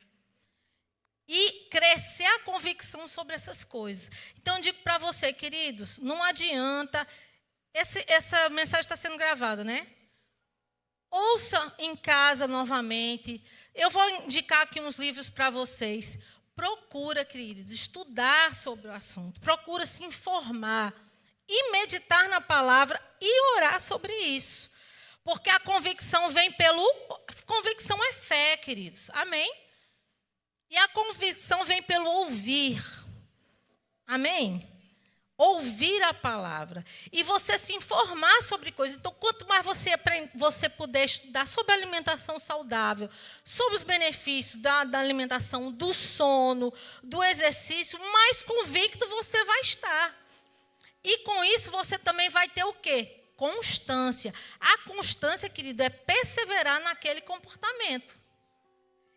e crescer a convicção sobre essas coisas. Então, digo para você, queridos, não adianta. Essa mensagem está sendo gravada, né? Ouça em casa novamente. Eu vou indicar aqui uns livros para vocês. Procura, queridos, estudar sobre o assunto. Procura se informar e meditar na palavra e orar sobre isso. Porque a convicção vem Convicção é fé, queridos. Amém? E a convicção vem pelo ouvir. Amém? Ouvir a palavra. E você se informar sobre coisas. Então, quanto mais você puder estudar sobre alimentação saudável, sobre os benefícios da alimentação, do sono, do exercício, mais convicto você vai estar. E com isso você também vai ter o quê? Constância. A constância, querido, é perseverar naquele comportamento.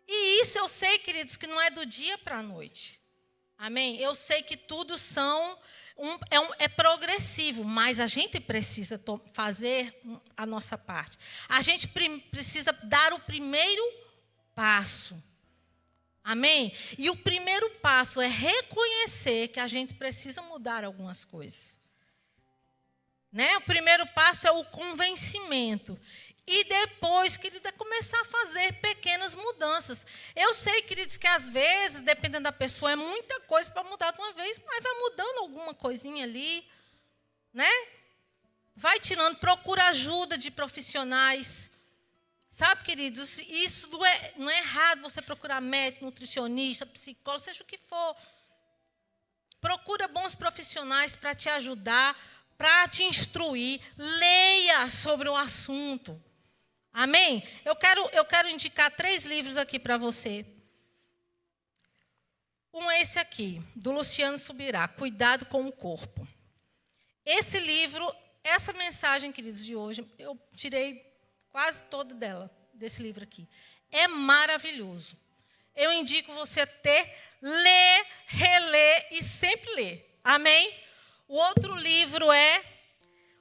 E isso eu sei, queridos, que não é do dia para a noite. Amém? Eu sei que tudo é progressivo, mas a gente precisa fazer a nossa parte. A gente precisa dar o primeiro passo. Amém? E o primeiro passo é reconhecer que a gente precisa mudar algumas coisas. Né? O primeiro passo é o convencimento. E depois, querido, é começar a fazer pequenas mudanças. Eu sei, queridos, que às vezes, dependendo da pessoa, é muita coisa para mudar de uma vez, mas vai mudando alguma coisinha ali, né? Vai tirando, procura ajuda de profissionais. Sabe, queridos, isso não é errado você procurar médico, nutricionista, psicólogo, seja o que for. Procura bons profissionais para te ajudar, para te instruir. Leia sobre o assunto. Amém? Eu quero indicar 3 livros aqui para você. Um é esse aqui, do Luciano Subirá, Cuidado com o Corpo. Esse livro, essa mensagem, queridos, de hoje, eu tirei quase toda dela, desse livro aqui. É maravilhoso. Eu indico você ler, reler e sempre ler. Amém? O outro livro é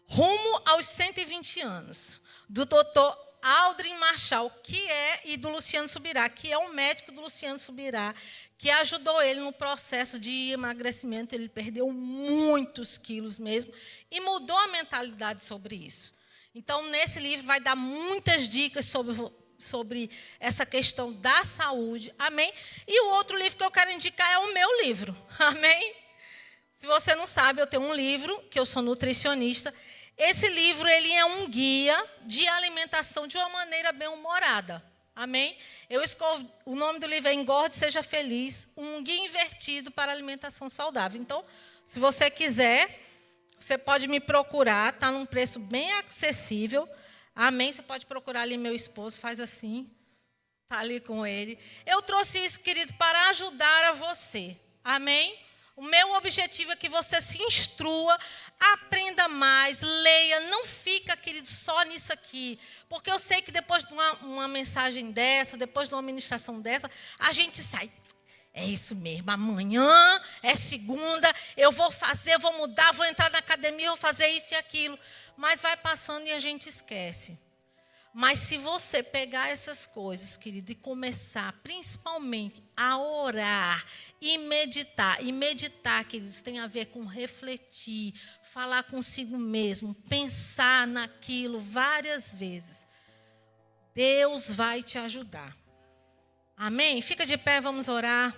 Rumo aos 120 anos, do Dr. Aldrin Marshall, e do Luciano Subirá, que é um médico do Luciano Subirá, que ajudou ele no processo de emagrecimento. Ele perdeu muitos quilos mesmo e mudou a mentalidade sobre isso. Então, nesse livro vai dar muitas dicas sobre essa questão da saúde. Amém? E o outro livro que eu quero indicar é o meu livro. Amém? Se você não sabe, eu tenho um livro, que eu sou nutricionista. Esse livro ele é um guia de alimentação de uma maneira bem-humorada. Amém? O nome do livro é Engorde e Seja Feliz, um guia invertido para alimentação saudável. Então, se você quiser, você pode me procurar, está num preço bem acessível. Amém? Você pode procurar ali meu esposo, faz assim, está ali com ele. Eu trouxe isso, querido, para ajudar a você. Amém? O meu objetivo é que você se instrua, aprenda mais, leia, não fica, querido, só nisso aqui. Porque eu sei que depois de uma mensagem dessa, depois de uma ministração dessa, a gente sai. É isso mesmo, amanhã é segunda, eu vou fazer, vou mudar, vou entrar na academia, vou fazer isso e aquilo. Mas vai passando e a gente esquece. Mas se você pegar essas coisas, querido, e começar principalmente a orar e meditar, queridos, tem a ver com refletir, falar consigo mesmo, pensar naquilo várias vezes, Deus vai te ajudar. Amém? Fica de pé, vamos orar.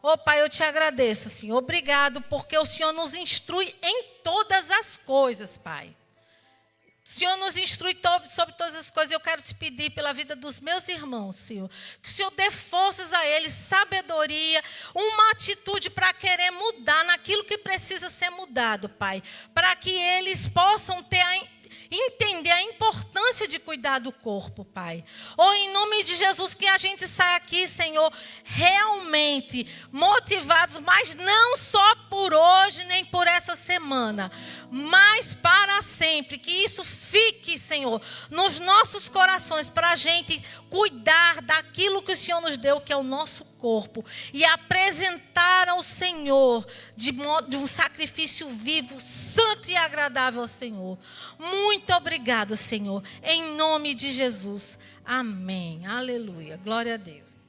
Ô Pai, eu te agradeço, Senhor. Obrigado, porque o Senhor nos instrui em todas as coisas, Pai. O Senhor nos instrui sobre todas as coisas. Eu quero te pedir pela vida dos meus irmãos, Senhor, que o Senhor dê forças a eles, sabedoria, uma atitude para querer mudar naquilo que precisa ser mudado, Pai. Para que eles possam entender a importância de cuidar do corpo, Pai. Em nome de Jesus, que a gente saia aqui, Senhor, realmente motivados, mas não só por hoje, nem por essa semana, mas para sempre. Que isso fique, Senhor, nos nossos corações, para a gente cuidar daquilo que o Senhor nos deu, que é o nosso corpo, e apresentar ao Senhor de um sacrifício vivo, santo e agradável ao Senhor. Muito obrigado, Senhor, em nome de Jesus. Amém. Aleluia. Glória a Deus.